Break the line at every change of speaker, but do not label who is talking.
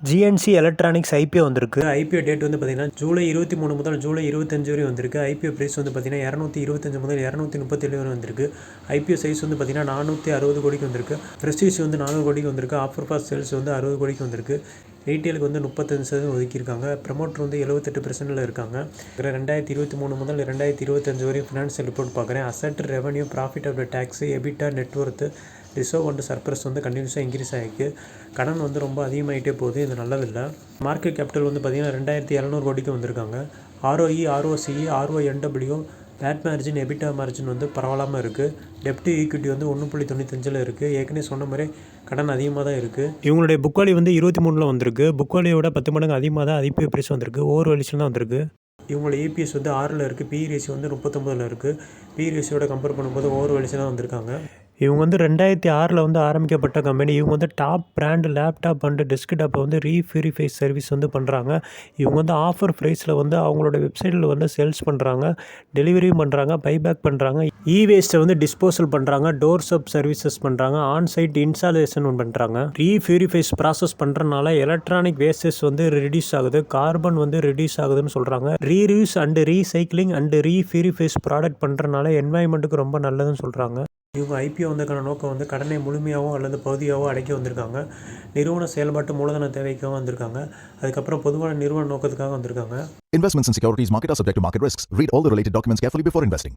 GNC electronics IPO வந்திருக்கு. IPO date வந்து பார்த்தீங்கன்னா ஜூலை 23 முதல் ஜூலை 25 வரை வந்திருக்கு. ஐபிஓ பிரைஸ் வந்து பார்த்தீங்கன்னா 225 முதல் 237 வரை வந்திருக்கு. ஐபிஓ சைஸ் வந்து பார்த்தீங்கன்னா 460 கோடிக்கு வந்திருக்கு. ஃப்ரெஷ் வந்து 400 கோடிக்கு வந்திருக்கு. ஆஃபர் ஃபார் சேல்ஸ் வந்து 60 கோடிக்கு வந்திருக்கு. ரீட்டெயிலுக்கு வந்து 35% ஒதுக்கியிருக்காங்க. ப்ரமோட்டர் வந்து 78%ல் இருக்காங்க. 2023 முதல் 2025 வரையும் ஃபினான்ஷியல் ரிப்போர்ட் பார்க்குறேன். Asset, revenue, profit after tax, EBITDA, net worth, reserve and surplus வந்து கண்டினியூஸாக இன்க்ரீஸ் ஆகிருக்கு. கடன் வந்து ரொம்ப அதிகமாகிட்டே போகுது. இது நல்லதில்லை. மார்க்கெட் கேபிட்டல் வந்து பார்த்திங்கன்னா 2700 கோடிக்கு வந்திருக்காங்க. ROE, ROCE, RONW, PAT margin, EBITDA margin வந்து பரவாயில்லாமல் இருக்குது. டெப்ட் ஈக்விட்டி வந்து 1.95 இருக்குது. ஏற்கனவே சொன்ன மாதிரி கடன் அதிகமாக தான் இருக்குது. இவங்களுடைய புக் வேல்யூ வந்து 23 வந்திருக்கு. புக் வேல்யூவோட 10 மடங்கு அதிகமாக தான் ஐபிஓ பிரைஸ் வந்திருக்கு. ஓவர் வேல்யூஷன் தான் வந்திருக்கு. இவங்களோட ஏபிஎஸ் வந்து 6ல் இருக்குது. பி ரேஷியோ வந்து 39ல் இருக்குது. பி ரேஷியோட கம்பேர் பண்ணும்போது ஓவர் வேல்யூஷன் தான் வந்திருக்காங்க. இவங்க வந்து 2006 வந்து ஆரம்பிக்கப்பட்ட கம்பெனி. இவங்க வந்து டாப் பிராண்டு லேப்டாப் அண்டு டெஸ்க்டாப்பை வந்து ரீஃபிரிஃபை சர்வீஸ் வந்து பண்ணுறாங்க. இவங்க வந்து ஆஃபர் ப்ரைஸில் வந்து அவங்களோட வெப்சைட்டில் வந்து சேல்ஸ் பண்ணுறாங்க, டெலிவரியும் பண்ணுறாங்க, பைபேக் பண்ணுறாங்க, வேஸ்ட்டை வந்து டிஸ்போசல் பண்ணுறாங்க, டோர்ஸ் அப் சர்வீசஸ் பண்ணுறாங்க, ஆன்சைட் இன்ஸ்டாலேஷன் பண்ணுறாங்க. ரீஃபிரிஃபைஸ் ப்ராசஸ் பண்ணுறதுனால எலக்ட்ரானிக் வேஸ்டஸ் வந்து ரெடியூஸ் ஆகுது, கார்பன் வந்து ரெடியூஸ் ஆகுதுன்னு சொல்கிறாங்க. Reuse and recycling and refurbish product பண்ணுறதுனால என்வாயன்மெண்ட்டுக்கு ரொம்ப நல்லதுன்னு சொல்கிறாங்க. இவங்க ஐபிஓ வந்ததுக்கான நோக்கம் வந்து கடனை முழுமையாகவோ அல்லது பகுதியாகவோ அடைக்க வந்திருக்காங்க. நிறுவன செயல்பாட்டு மூலதன தேவைக்காக வந்திருக்காங்க. அதுக்கப்புறம் பொதுவான நிறுவன நோக்கத்துக்காக வந்திருக்காங்க.
Investments in securities market are subject to market risks. Read all the related documents carefully before investing.